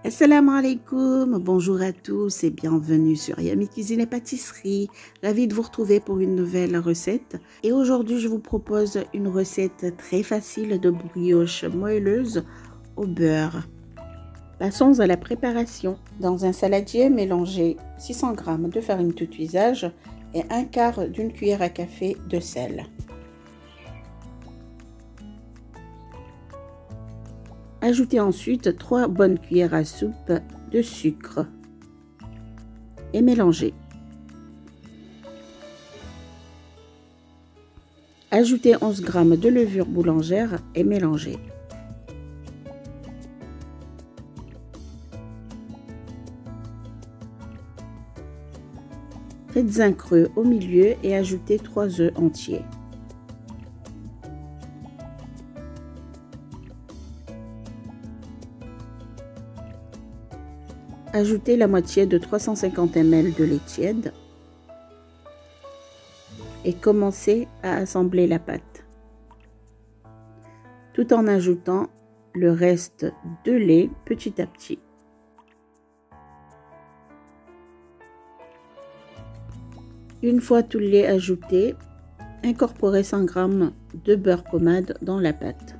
Assalamu alaikum, bonjour à tous et bienvenue sur Yami Cuisine et Pâtisserie. Ravie de vous retrouver pour une nouvelle recette. Et aujourd'hui, je vous propose une recette très facile de brioche moelleuse au beurre. Passons à la préparation. Dans un saladier, mélangez 600 g de farine tout usage et un quart d'une cuillère à café de sel. Ajoutez ensuite 3 bonnes cuillères à soupe de sucre et mélangez. Ajoutez 11 g de levure boulangère et mélangez. Faites un creux au milieu et ajoutez 3 œufs entiers. Ajoutez la moitié de 350 ml de lait tiède et commencez à assembler la pâte, tout en ajoutant le reste de lait petit à petit. Une fois tout le lait ajouté, incorporez 100 g de beurre pommade dans la pâte.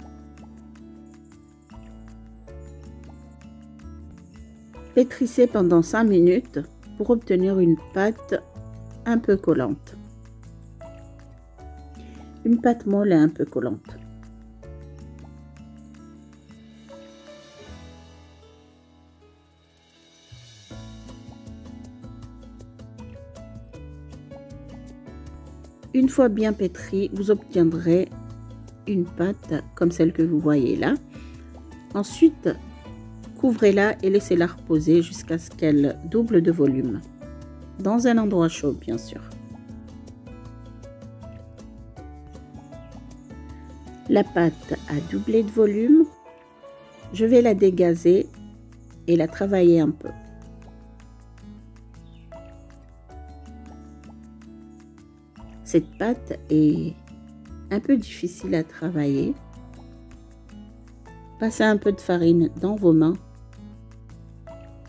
Pétrissez pendant 5 minutes pour obtenir une pâte un peu collante. Une pâte molle et un peu collante. Une fois bien pétrie, vous obtiendrez une pâte comme celle que vous voyez là. Ensuite, couvrez-la et laissez-la reposer jusqu'à ce qu'elle double de volume. Dans un endroit chaud, bien sûr. La pâte a doublé de volume. Je vais la dégazer et la travailler un peu. Cette pâte est un peu difficile à travailler. Passez un peu de farine dans vos mains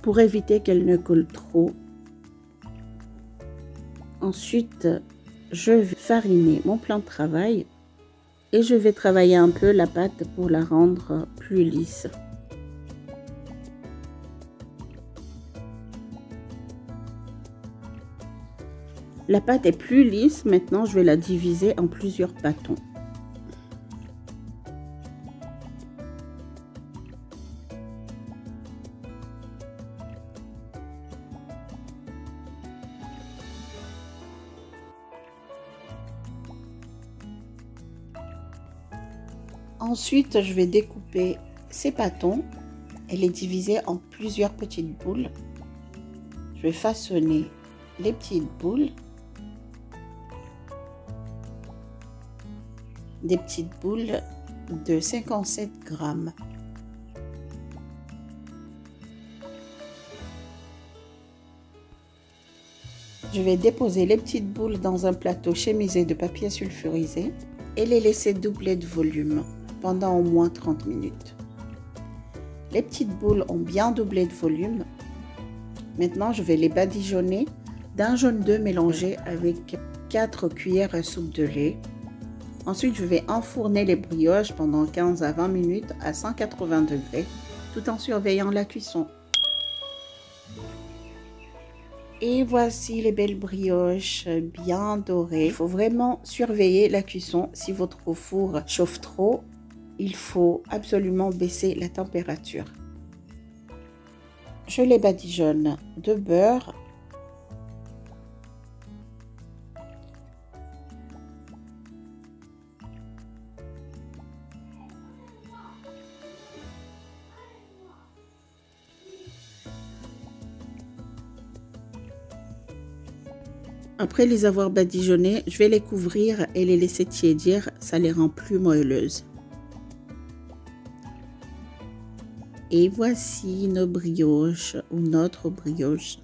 pour éviter qu'elle ne colle trop. Ensuite, je vais fariner mon plan de travail et je vais travailler un peu la pâte pour la rendre plus lisse. La pâte est plus lisse, maintenant je vais la diviser en plusieurs bâtons. Ensuite, je vais découper ces bâtons et les diviser en plusieurs petites boules. Je vais façonner les petites boules. Des petites boules de 57 g. Je vais déposer les petites boules dans un plateau chemisé de papier sulfurisé et les laisser doubler de volume pendant au moins 30 minutes. Les petites boules ont bien doublé de volume. Maintenant, je vais les badigeonner d'un jaune d'œuf mélangé avec 4 cuillères à soupe de lait. Ensuite, je vais enfourner les brioches pendant 15 à 20 minutes à 180 degrés, tout en surveillant la cuisson. Et voici les belles brioches bien dorées. Il faut vraiment surveiller la cuisson. Si votre four chauffe trop, il faut absolument baisser la température. Je les badigeonne de beurre. Après les avoir badigeonnés, je vais les couvrir et les laisser tiédir, ça les rend plus moelleuses. Et voici nos brioches ou notre brioche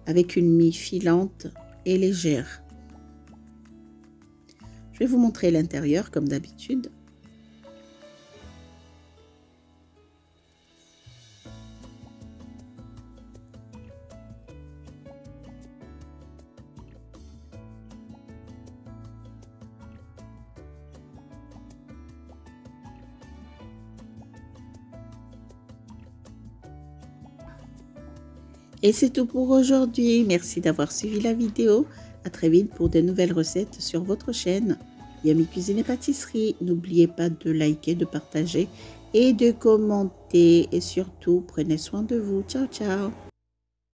avec une mie filante et légère. Je vais vous montrer l'intérieur comme d'habitude. Et c'est tout pour aujourd'hui. Merci d'avoir suivi la vidéo. À très vite pour de nouvelles recettes sur votre chaîne Yummy Cuisine et Pâtisserie. N'oubliez pas de liker, de partager et de commenter. Et surtout, prenez soin de vous. Ciao, ciao.